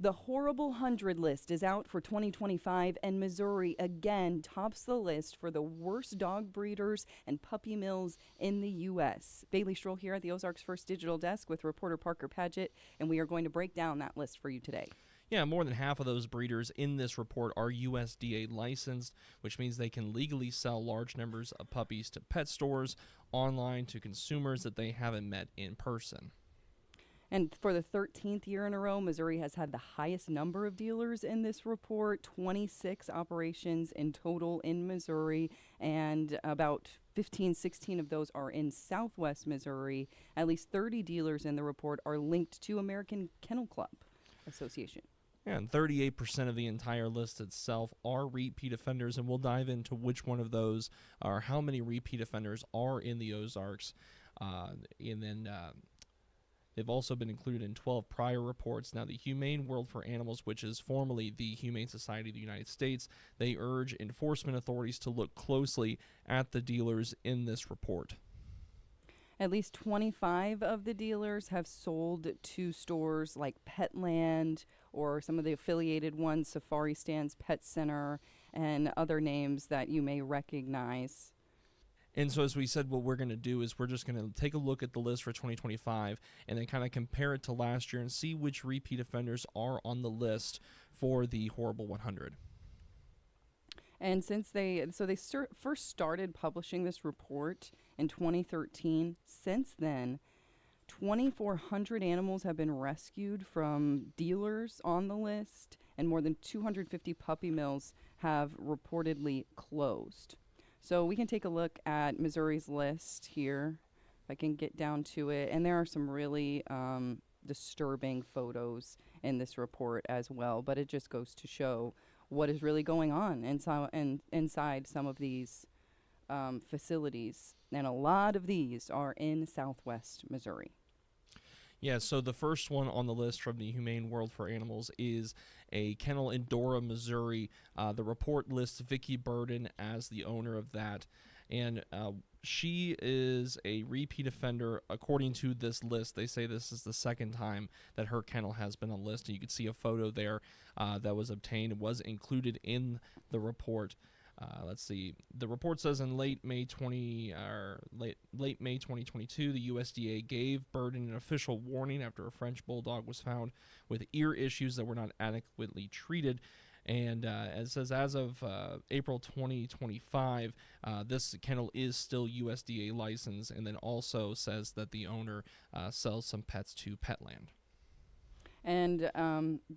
The Horrible 100 list is out for 2025, and Missouri again tops the list for the worst dog breeders and puppy mills in the U.S. Bailey Stroll here at the Ozarks First Digital Desk with reporter Parker Paget, and we are going to break down that list for you today. Yeah, more than half of those breeders in this report are USDA licensed, which means they can legally sell large numbers of puppies to pet stores, online to consumers that they haven't met in person. And for the 13th year in a row, Missouri has had the highest number of dealers in this report, 26 operations in total in Missouri, and about 15, 16 of those are in southwest Missouri. At least 30 dealers in the report are linked to American Kennel Club Association. Yeah, and 38% of the entire list itself are repeat offenders, and we'll dive into which one of those or how many repeat offenders are in the Ozarks. And then they've also been included in 12 prior reports. Now, the Humane World for Animals, which is formerly the Humane Society of the United States, they urge enforcement authorities to look closely at the dealers in this report. At least 25 of the dealers have sold to stores like Petland or some of the affiliated ones, Safari Stands, Pet Center, and other names that you may recognize. And so, as we said, what we're going to do is we're just going to take a look at the list for 2025 and then kind of compare it to last year and see which repeat offenders are on the list for the Horrible 100. And since they first started publishing this report in 2013, since then, 2,400 animals have been rescued from dealers on the list, and more than 250 puppy mills have reportedly closed. So we can take a look at Missouri's list here, if I can get down to it. And there are some really disturbing photos in this report as well, but it just goes to show what is really going on inside some of these facilities. And a lot of these are in southwest Missouri. Yeah, so the first one on the list from the Humane World for Animals is a kennel in Dora, Missouri. The report lists Vicki Burden as the owner of that, and she is a repeat offender. According to this list, they say this is the second time that her kennel has been on the list, and you can see a photo there that was obtained, was included in the report. Let's see. The report says in late May 2022, the USDA gave Burden an official warning after a French bulldog was found with ear issues that were not adequately treated. And it says as of April 2025, this kennel is still USDA licensed, and then also says that the owner sells some pets to Petland. And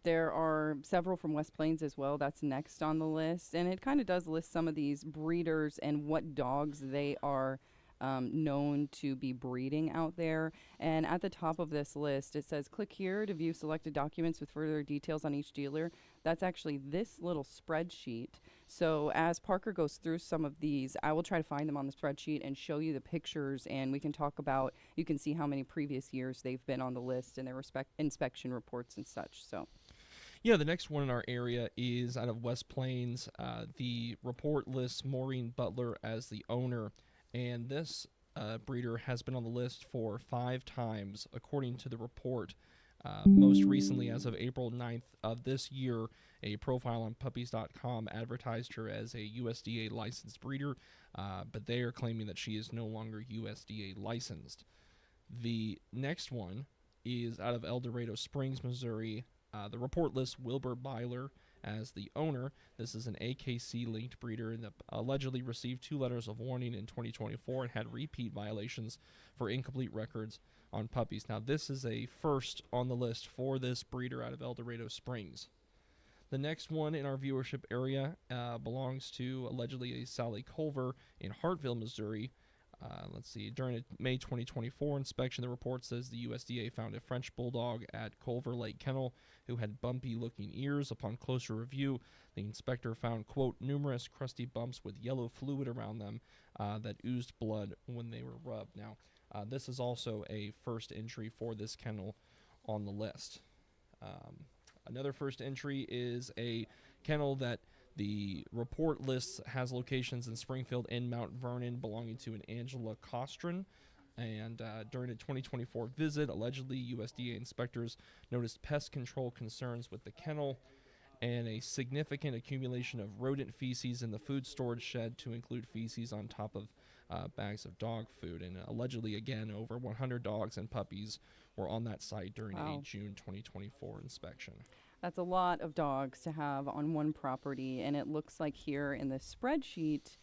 there are several from West Plains as well. That's next on the list. And it kind of does list some of these breeders and what dogs they are known to be breeding out there. And at the top of this list, it says, click here to view selected documents with further details on each dealer. That's actually this little spreadsheet. So as Parker goes through some of these, I will try to find them on the spreadsheet and show you the pictures, and we can talk about, you can see how many previous years they've been on the list and their inspection reports and such. So yeah, the next one in our area is out of West Plains. The report lists Maureen Butler as the owner, and this breeder has been on the list for 5 times, according to the report. Most recently, as of April 9th of this year, a profile on puppies.com advertised her as a USDA licensed breeder, but they are claiming that she is no longer USDA licensed. The next one is out of El Dorado Springs, Missouri. The report lists Wilbur Byler as the owner. This is an AKC-linked breeder and allegedly received 2 letters of warning in 2024 and had repeat violations for incomplete records on puppies. Now, this is a first on the list for this breeder out of El Dorado Springs. The next one in our viewership area belongs to allegedly a Sally Culver in Hartville, Missouri. Let's see. During a May 2024 inspection, the report says the USDA found a French bulldog at Culver Lake Kennel who had bumpy-looking ears. Upon closer review, the inspector found, quote, numerous crusty bumps with yellow fluid around them that oozed blood when they were rubbed. Now, this is also a first entry for this kennel on the list. Another first entry is a kennel that the report lists has locations in Springfield and Mount Vernon belonging to an Angela Costrin. And during a 2024 visit, allegedly USDA inspectors noticed pest control concerns with the kennel and a significant accumulation of rodent feces in the food storage shed, to include feces on top of bags of dog food. And allegedly, again, over 100 dogs and puppies were on that site during a Wow. June 2024 inspection. That's a lot of dogs to have on one property, and it looks like here in the spreadsheet,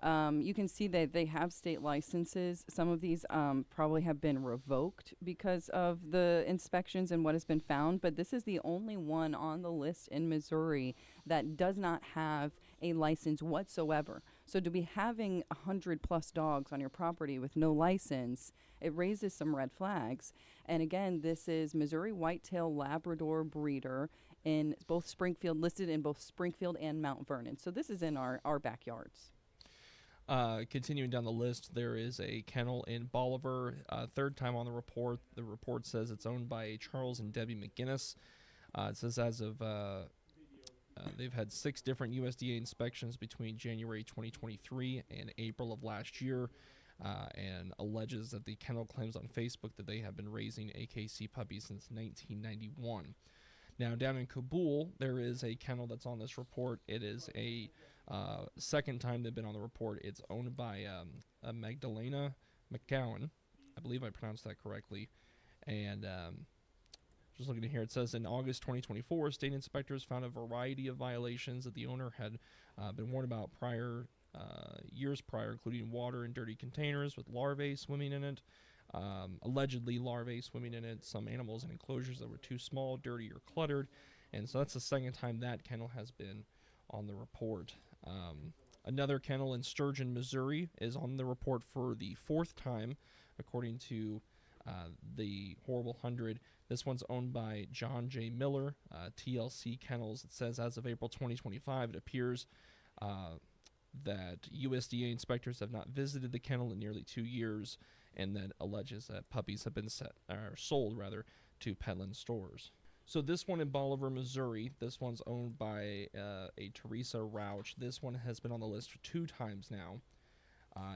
you can see that they have state licenses. Some of these probably have been revoked because of the inspections and what has been found, but this is the only one on the list in Missouri that does not have a license whatsoever. So to be having 100+ dogs on your property with no license, it raises some red flags. And again, this is Missouri Whitetail Labrador breeder in both Springfield, listed in both Springfield and Mount Vernon. So this is in our backyards. Continuing down the list, there is a kennel in Bolivar, third time on the report. The report says it's owned by Charles and Debbie McGinnis. It says as of they've had 6 different USDA inspections between January 2023 and April of last year, and alleges that the kennel claims on Facebook that they have been raising AKC puppies since 1991. Now, down in Kabul, there is a kennel that's on this report. It is a second time they've been on the report. It's owned by Magdalena McGowan. I believe I pronounced that correctly. And just looking at here, it says in August 2024, state inspectors found a variety of violations that the owner had been warned about years prior, including water in dirty containers with larvae swimming in it, allegedly larvae swimming in it, some animals in enclosures that were too small, dirty, or cluttered. And so that's the second time that kennel has been on the report. Another kennel in Sturgeon, Missouri is on the report for the 4th time, according to the Horrible 100. This one's owned by John J. Miller, TLC Kennels. It says as of April 2025, it appears that USDA inspectors have not visited the kennel in nearly 2 years, and that alleges that puppies have been sold to Petland stores. So this one in Bolivar, Missouri, this one's owned by a Teresa Rauch. This one has been on the list for 2 times now.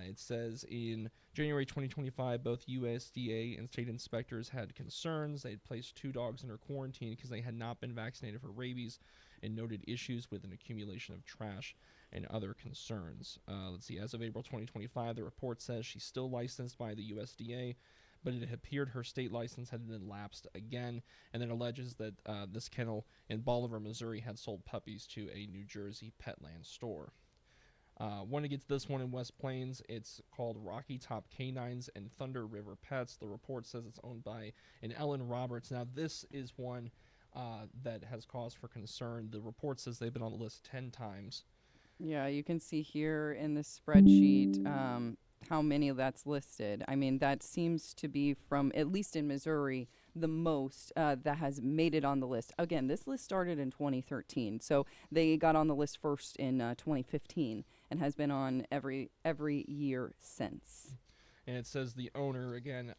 It says in January 2025, both USDA and state inspectors had concerns. They had placed 2 dogs under quarantine because they had not been vaccinated for rabies, and noted issues with an accumulation of trash and other concerns. Let's see, as of April 2025, the report says she's still licensed by the USDA, but it appeared her state license had been lapsed again, and then alleges that this kennel in Bolivar, Missouri had sold puppies to a New Jersey Petland store. Want to get to this one in West Plains. It's called Rocky Top Canines and Thunder River Pets. The report says it's owned by an Ellen Roberts. Now, this is one that has cause for concern. The report says they've been on the list 10 times. Yeah, you can see here in the spreadsheet how many that's listed. I mean, that seems to be from, at least in Missouri, the most that has made it on the list. Again, this list started in 2013, so they got on the list first in 2015 and has been on every year since. And it says the owner, again,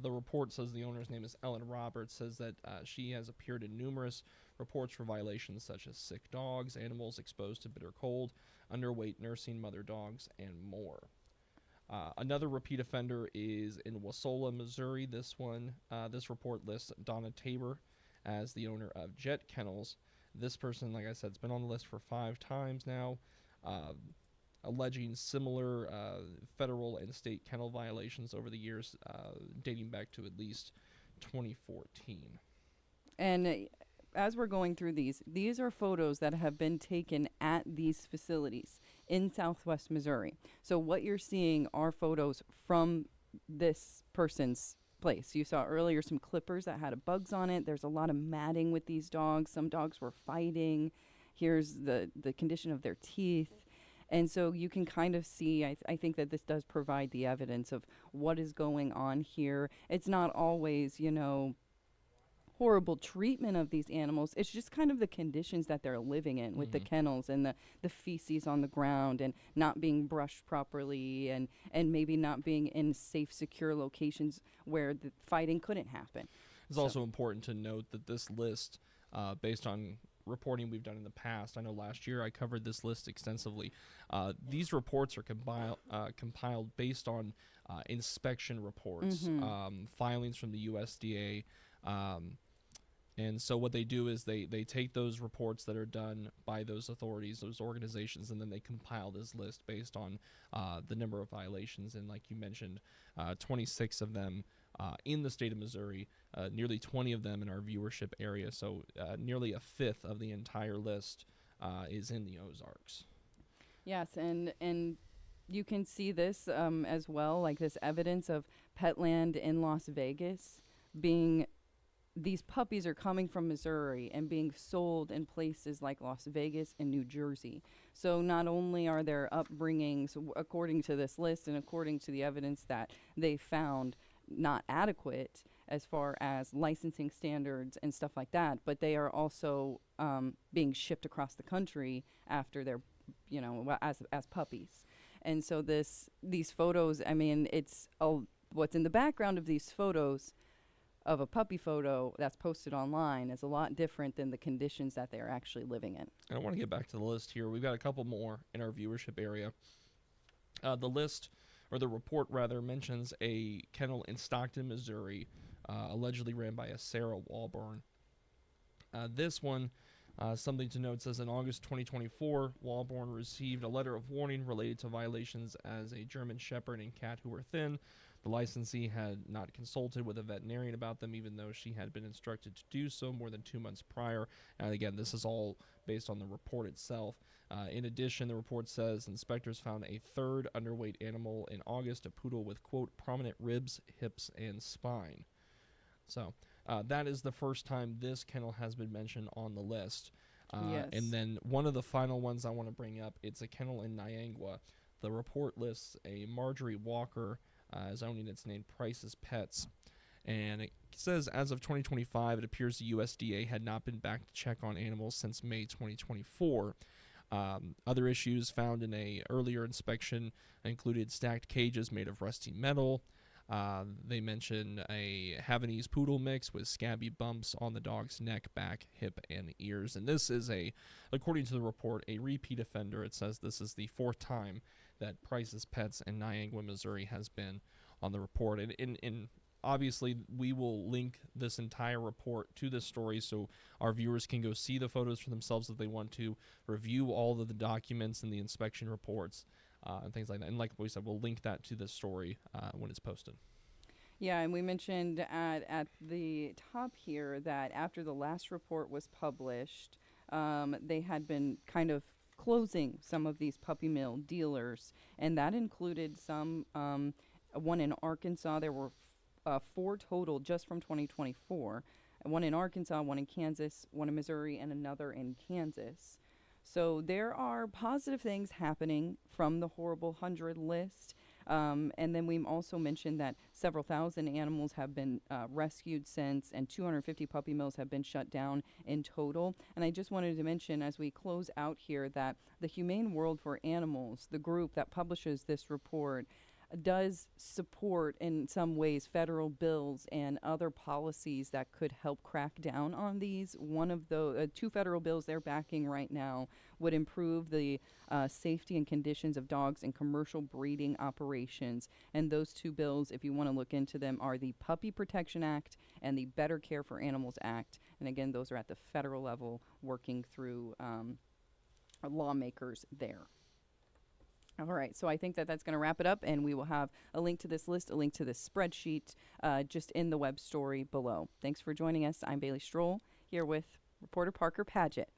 the report says the owner's name is Ellen Roberts, says that she has appeared in numerous reports for violations such as sick dogs, animals exposed to bitter cold, underweight nursing mother dogs, and more. Another repeat offender is in Wasola, Missouri. This report lists Donna Tabor as the owner of Jet Kennels. This person, like I said, has been on the list for 5 times now, alleging similar federal and state kennel violations over the years, dating back to at least 2014. And as we're going through these are photos that have been taken at these facilities in Southwest Missouri. So what you're seeing are photos from this person's place. You saw earlier some clippers that had bugs on it. There's a lot of matting with these dogs. Some dogs were fighting. Here's the condition of their teeth. And so you can kind of see, I think that this does provide the evidence of what is going on here. It's not always, horrible treatment of these animals. It's just kind of the conditions that they're living in with the kennels and the feces on the ground and not being brushed properly and maybe not being in safe, secure locations where the fighting couldn't happen. It's also important to note that this list, based on reporting we've done in the past. I know last year I covered this list extensively. These reports are compiled based on inspection reports, filings from the USDA. And so what they do is they take those reports that are done by those authorities, those organizations, and then they compile this list based on the number of violations. And like you mentioned, 26 of them in the state of Missouri, nearly 20 of them in our viewership area. So nearly a fifth of the entire list is in the Ozarks. Yes, and you can see this as well, like this evidence of Petland in Las Vegas being, these puppies are coming from Missouri and being sold in places like Las Vegas and New Jersey. So not only are their upbringings, according to this list and according to the evidence that they found, not adequate as far as licensing standards and stuff like that, but they are also being shipped across the country after they're, as puppies. And so these photos, I mean, what's in the background of these photos of a puppy photo that's posted online is a lot different than the conditions that they're actually living in. And I want to get back to the list here. We've got a couple more in our viewership area. The list, or the report rather, mentions a kennel in Stockton, Missouri, allegedly ran by a Sarah Walborn. This one, something to note, says in August 2024, Walborn received a letter of warning related to violations as a German Shepherd and cat who were thin. The licensee had not consulted with a veterinarian about them, even though she had been instructed to do so more than 2 months prior. And again, this is all based on the report itself. In addition, the report says inspectors found a third underweight animal in August, a poodle with, quote, prominent ribs, hips, and spine. So that is the first time this kennel has been mentioned on the list. Yes. And then one of the final ones I want to bring up, it's a kennel in Niangua. The report lists a Marjorie Walker as owning its name Price's Pets. And it says as of 2025, it appears the USDA had not been back to check on animals since May 2024. Other issues found in a earlier inspection included stacked cages made of rusty metal. They mention a Havanese poodle mix with scabby bumps on the dog's neck, back, hip, and ears. And this is, according to the report, a repeat offender. It says this is the fourth time that Price's Pets in Niangua, Missouri has been on the report. And obviously, we will link this entire report to this story so our viewers can go see the photos for themselves if they want to, review all of the documents and the inspection reports, and things like that. And like we said, we'll link that to the story when it's posted. Yeah, and we mentioned at the top here that after the last report was published, they had been kind of closing some of these puppy mill dealers, and that included some, one in Arkansas. There were 4 total just from 2024, one in Arkansas, one in Kansas, one in Missouri, and another in Kansas. So there are positive things happening from the horrible 100 list. And then we also mentioned that several thousand animals have been rescued since, and 250 puppy mills have been shut down in total. And I just wanted to mention as we close out here that the Humane World for Animals, the group that publishes this report, does support in some ways federal bills and other policies that could help crack down on these. One of the 2 federal bills they're backing right now would improve the safety and conditions of dogs in commercial breeding operations. And those 2 bills, if you want to look into them, are the Puppy Protection Act and the Better Care for Animals Act. And again, those are at the federal level, working through lawmakers there. All right, so I think that that's going to wrap it up, and we will have a link to this list, a link to this spreadsheet, just in the web story below. Thanks for joining us. I'm Bailey Stroll, here with reporter Parker Paget.